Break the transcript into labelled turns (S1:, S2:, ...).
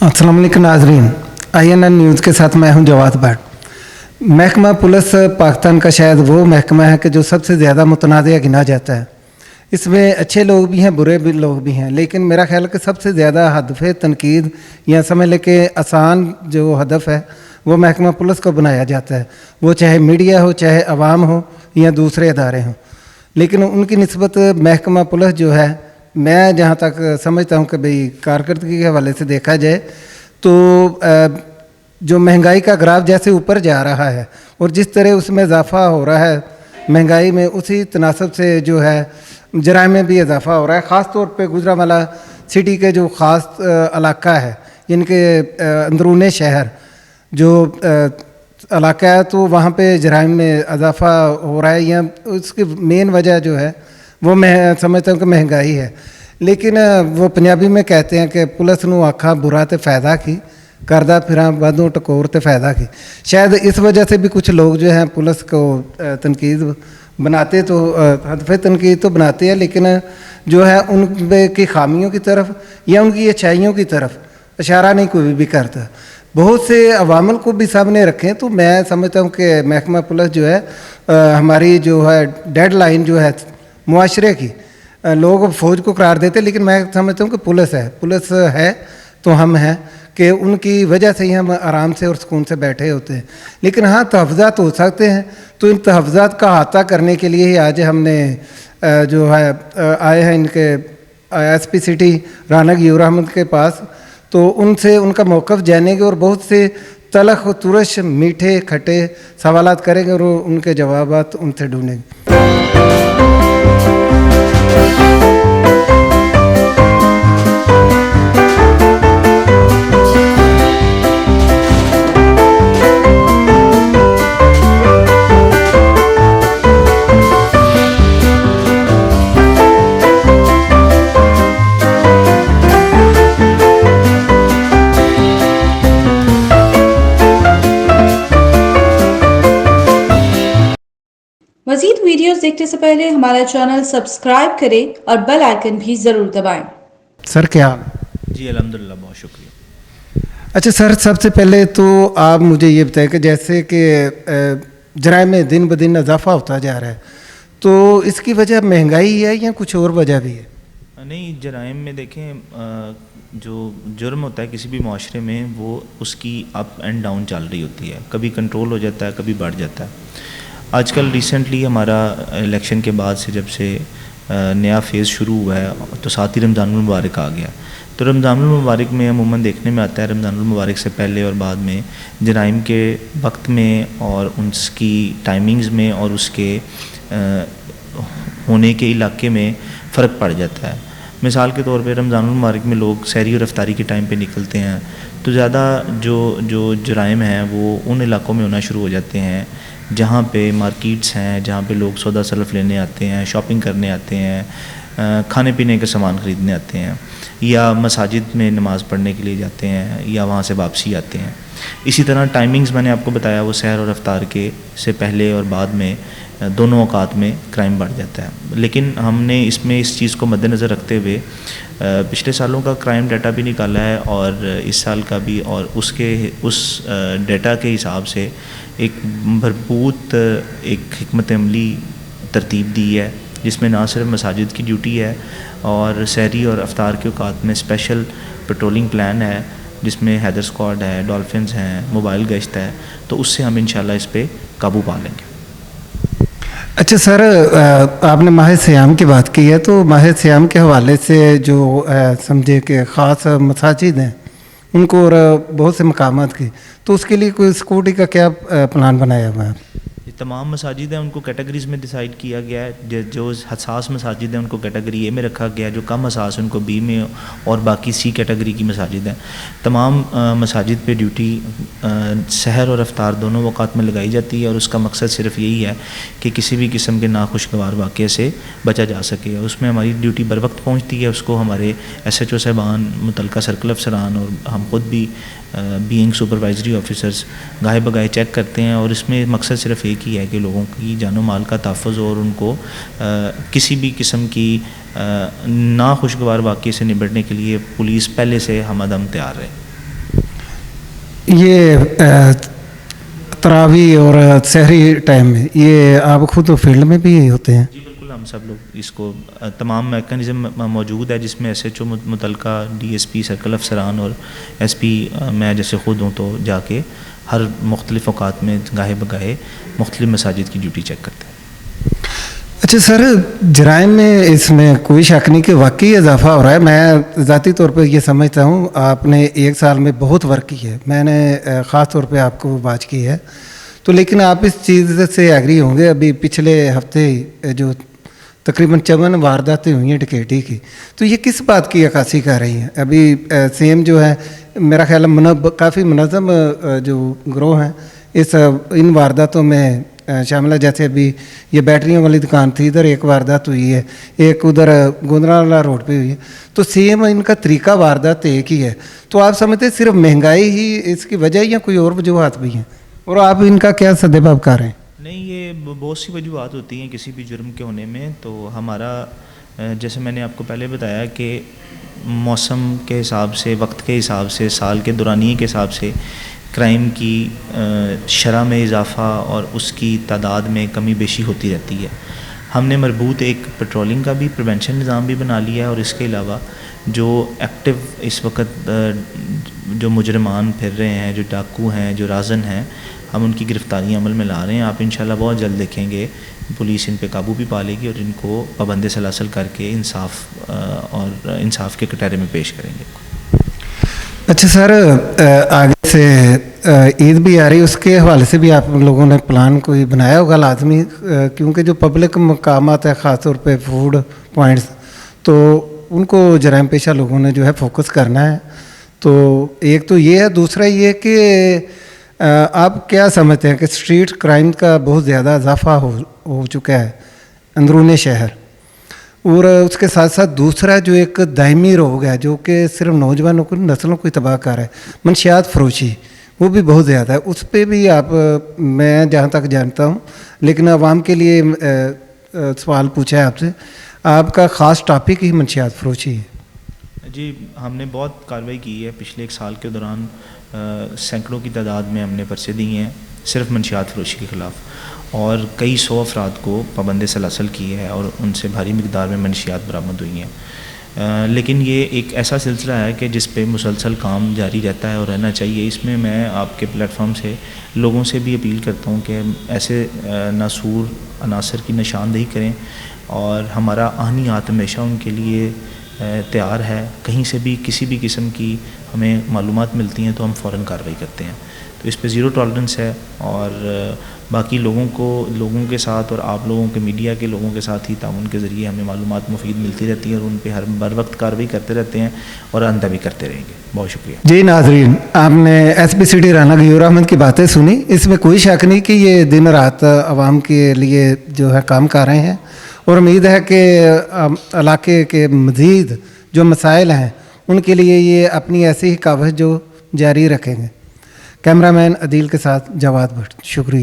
S1: अस्सलाम वालेकुम नाज़रीन, INN न्यूज़ के साथ मैं हूं जवाद भट्ट। महकमा पुलिस पाकिस्तान का शायद वो महकमा है कि जो सबसे ज़्यादा मुतनाज़ गिना जाता है। इसमें अच्छे लोग भी हैं, बुरे भी लोग भी हैं, लेकिन मेरा ख्याल है कि सबसे ज़्यादा हदफ तनकीद या समझ लें कि आसान जो हदफ है वो महकमा पुलिस को बनाया जाता है, वो चाहे मीडिया हो, चाहे अवाम हो या दूसरे अदारे हों। लेकिन उनकी निस्बत महकमा पुलिस जो है, मैं जहाँ तक समझता हूँ कि भाई कारकर्दगी के हवाले से देखा जाए तो जो महंगाई का ग्राफ जैसे ऊपर जा रहा है और जिस तरह उसमें इजाफ़ा हो रहा है महंगाई में, उसी तनासब से जो है जराइम में भी इजाफ़ा हो रहा है। ख़ास तौर पे गुजरांवाला सिटी के जो ख़ास इलाका है, इनके अंदरूनी शहर जो इलाका है, तो वहाँ पे जराइम में इजाफ़ा हो रहा है। या उसकी मेन वजह जो है वो मैं समझता हूँ कि महंगाई है। लेकिन वो पंजाबी में कहते हैं कि पुलिस नूं आखा बुरा तो फ़ायदा की, करदा फिरा वादों टकोर तो फ़ायदा की। शायद इस वजह से भी कुछ लोग जो हैं पुलिस को तनकीद बनाते, तो हदफ तनकीद तो बनाते हैं, लेकिन जो है उनकी खामियों की तरफ या उनकी अच्छाइयों की तरफ इशारा नहीं कोई भी करता। बहुत से अवामल को भी सामने रखें तो मैं समझता हूँ कि महकमा पुलिस जो है हमारी जो है डेड लाइन जो है मुआशरे की, लोग फ़ौज को करार देते, लेकिन मैं समझता हूँ कि पुलिस है तो हम हैं कि उनकी वजह से ही हम आराम से और सुकून से बैठे होते हैं। लेकिन हाँ, तहफ़्ज़ात हो सकते हैं, तो इन तहफ़्ज़ात का अहाता करने के लिए ही आज हमने जो है आए हैं इनके SP सिटी राना गयूर अहमद के पास, तो उनसे उनका मौक़िफ़ जानेंगे और बहुत से तलख़ तुरश मीठे खट्टे सवालात करेंगे और उनके जवाबात उनसे ढूंढेंगे।
S2: मज़ीद वीडियोस देखने से पहले हमारा चैनल सब्सक्राइब करें और बेल आइकन भी ज़रूर दबाएं।
S1: सर क्या हाल?
S3: जी अल्हम्दुलिल्लाह, बहुत शुक्रिया।
S1: अच्छा सर, सबसे पहले तो आप मुझे ये बताएं कि जैसे कि जराइम में दिन ब दिन इजाफा होता जा रहा है, तो इसकी वजह महंगाई है या कुछ और वजह भी है?
S3: नहीं, जराइम में देखें, जो जुर्म होता है किसी भी माशरे में वो उसकी अप एंड डाउन चल रही होती है, कभी कंट्रोल हो जाता है, कभी बढ़ जाता है। आजकल रिसेंटली हमारा इलेक्शन के बाद से जब से नया फ़ेज़ शुरू हुआ है तो साथ ही रमज़ानुल मुबारक आ गया। तो रमज़ानुल मुबारक में अमूमन देखने में आता है रमज़ानुल मुबारक से पहले और बाद में जराइम के वक्त में और उसकी टाइमिंग्स में और उसके होने के इलाके में फ़र्क पड़ जाता है। मिसाल के तौर पे रमज़ानुल मुबारक में लोग सहरी और इफ्तारी के टाइम पे निकलते हैं, तो ज़्यादा जो जराइम हैं वो उन इलाकों में होना शुरू हो जाते हैं जहाँ पे मार्केट्स हैं, जहाँ पे लोग सौदा सलफ़ लेने आते हैं, शॉपिंग करने आते हैं, खाने पीने के सामान ख़रीदने आते हैं, या मसाजिद में नमाज़ पढ़ने के लिए जाते हैं, या वहाँ से वापसी आते हैं। इसी तरह टाइमिंग्स मैंने आपको बताया वो सहर और इफ्तार के से पहले और बाद में दोनों औकात में क्राइम बढ़ जाता है। लेकिन हमने इसमें इस चीज़ को मद्देनज़र रखते हुए पिछले सालों का क्राइम डाटा भी निकाला है और इस साल का भी, और उस डाटा के हिसाब से एक भरपूर एक हिकमत अमली तरतीब दी है, जिसमें ना सिर्फ मसाजिद की ड्यूटी है और सहरी और इफ्तार के औकात में स्पेशल पेट्रोलिंग प्लान है, जिसमें हैदर स्क्वाड है, डॉल्फिन्स हैं, मोबाइल गश्त है, तो उससे हम इंशाल्लाह इस पर काबू पा लेंगे।
S1: अच्छा सर, आपने माह सियाम की बात की है, तो माह सियाम के हवाले से जो समझे कि ख़ास मसाजिद हैं उनको और बहुत से मकामात की, तो उसके लिए कोई सिक्योरिटी का क्या प्लान बनाया हुआ है?
S3: तमाम मसाजिद हैं उनको कैटेगरीज़ में डिसाइड किया गया है। जो हसास मसाजिद हैं उनको कैटेगरी ए में रखा गया है, जो कम हसास उनको बी में, और बाकी सी कैटेगरी की मसाजिद हैं। तमाम मसाजिद पे ड्यूटी सहर और इफ्तार दोनों वक़्त में लगाई जाती है, और उसका मकसद सिर्फ यही है कि किसी भी किस्म के नाखुशगवार वाक़े से बचा जा सके। उसमें हमारी ड्यूटी बर वक्त पहुँचती है, उसको हमारे SHO साहबान, मुतल्लिक़ा सर्कल अफसरान और हम ख़ुद भी बीइंग सुपरवाइजरी ऑफिसर्स गाहे बगाहे चेक करते हैं। और इसमें मकसद सिर्फ एक ही है कि लोगों की जानो माल का तहफ़्फ़ुज़ और उनको किसी भी किस्म की नाखुशगवार वाक़े से निपटने के लिए पुलिस पहले से हमदम तैयार है।
S1: ये तरावी और सहरी टाइम में ये आप खुद फील्ड में भी होते हैं?
S3: जी बिल्कुल, हम सब लोग इसको तमाम मैकेनिज़्म मौजूद है जिसमें SHO मुतलका DSP सर्कल अफसरान और SP मैं जैसे ख़ुद हूँ तो जाके हर मुख्तलिफ़ औक़ात में गाहे बगाहे मुख्तलिफ़ मसाजिद की ड्यूटी चेक करते हैं।
S1: अच्छा सर, जराइम में इसमें कोई शक नहीं कि वाकई इजाफा हो रहा है। मैं ज़ाती तौर पे ये समझता हूँ, आपने एक साल में बहुत वर्क की है, मैंने ख़ास तौर पे आपको बात की है, तो लेकिन आप इस चीज़ से एग्री होंगे, अभी पिछले हफ्ते जो तकरीबन 54 वारदातें हुई हैं डकैती की, तो ये किस बात की अक्कासी कर रही हैं? अभी सेम जो है मेरा ख्याल है काफ़ी मुनज़्ज़म जो गिरोह हैं इन वारदातों में शामिल है। जैसे अभी ये बैटरियों वाली दुकान थी, इधर एक वारदात हुई है, एक उधर गोंदराला रोड पे हुई है, तो सेम इनका तरीका वारदात एक ही है। तो आप समझते हैं सिर्फ महंगाई ही इसकी वजह है या कोई और वजूहत भी हैं, और आप इनका क्या सद्देबाब कर रहे हैं?
S3: नहीं, ये बहुत सी वजूहत होती हैं किसी भी जुर्म के होने में। तो हमारा जैसे मैंने आपको पहले बताया कि मौसम के हिसाब से, वक्त के हिसाब से, साल के दौरानिए के हिसाब से क्राइम की शरह में इजाफ़ा और उसकी तादाद में कमी बेशी होती रहती है। हमने मरबूत एक पेट्रोलिंग का भी प्रिवेंशन निज़ाम भी बना लिया है, और इसके अलावा जो एक्टिव इस वक्त जो मुजरमान फिर रहे हैं, जो डाकू हैं, जो राजन हैं, हम उनकी गिरफ़्तारी अमल में ला रहे हैं। आप इंशाल्लाह बहुत जल्द देखेंगे पुलिस इन पे काबू भी पा लेगी और इनको पाबंद सलासल करके इंसाफ के कटहरे में पेश करेंगे।
S1: अच्छा सर, आगे से ईद भी आ रही है, उसके हवाले से भी आप लोगों ने प्लान कोई बनाया होगा लाजमी, क्योंकि जो पब्लिक मकामात है ख़ास तौर पे फूड पॉइंट्स, तो उनको जराइम पेशा लोगों ने जो है फोकस करना है। तो एक तो ये है, दूसरा ये कि आप क्या समझते हैं कि स्ट्रीट क्राइम का बहुत ज़्यादा इजाफा हो चुका है अंदरूनी शहर, और उसके साथ साथ दूसरा जो एक दायमी रोग है जो कि सिर्फ नौजवानों को, नस्लों को तबाह कर रहा है, मंशियात फरोशी, वो भी बहुत ज़्यादा है। उस पर भी आप, मैं जहाँ तक जानता हूँ, लेकिन आवाम के लिए सवाल पूछा है आपसे, आपका ख़ास टॉपिक ही मंशियात फरोशी है।
S3: जी, हमने बहुत कार्रवाई की है पिछले एक साल के दौरान। सैकड़ों की तादाद में हमने पर्चे दिए हैं सिर्फ मंशियात फरोशी के ख़िलाफ़, और कई 100 अफराद को पाबंद सलासल किए है और उनसे भारी मिकदार में मंशियात बरामद हुई हैं। लेकिन ये एक ऐसा सिलसिला है कि जिस पे मुसलसल काम जारी रहता है और रहना चाहिए। इसमें मैं आपके प्लेटफॉर्म से लोगों से भी अपील करता हूँ कि ऐसे नासूर अनासर की निशानदेही करें, और हमारा आहनी हाथ हमेशा उनके लिए तैयार है। कहीं से भी किसी भी किस्म की हमें मालूमात मिलती हैं तो हम फ़ौरन कार्रवाई करते हैं। तो इस पे ज़ीरो टॉलरेंस है, और बाकी लोगों के साथ और आप लोगों के मीडिया के लोगों के साथ ही ताउन के ज़रिए हमें मालूमात मुफीद मिलती रहती हैं, और उन पे हर बर वक्त कार्रवाई करते रहते हैं और आइंदा भी करते रहेंगे। बहुत शुक्रिया।
S1: जी नाजरीन, आपने SP सिटी राना गयूर अहमद की बातें सुनी। इसमें कोई शक नहीं कि ये दिन रात आवाम के लिए जो है काम कर रहे हैं, और उम्मीद है कि इलाके के मज़ीद जो मसाइल हैं उनके लिए ये अपनी ऐसी ही कावज़ जो जारी रखेंगे। कैमरामैन अदील के साथ जवाद भट्ट, शुक्रिया।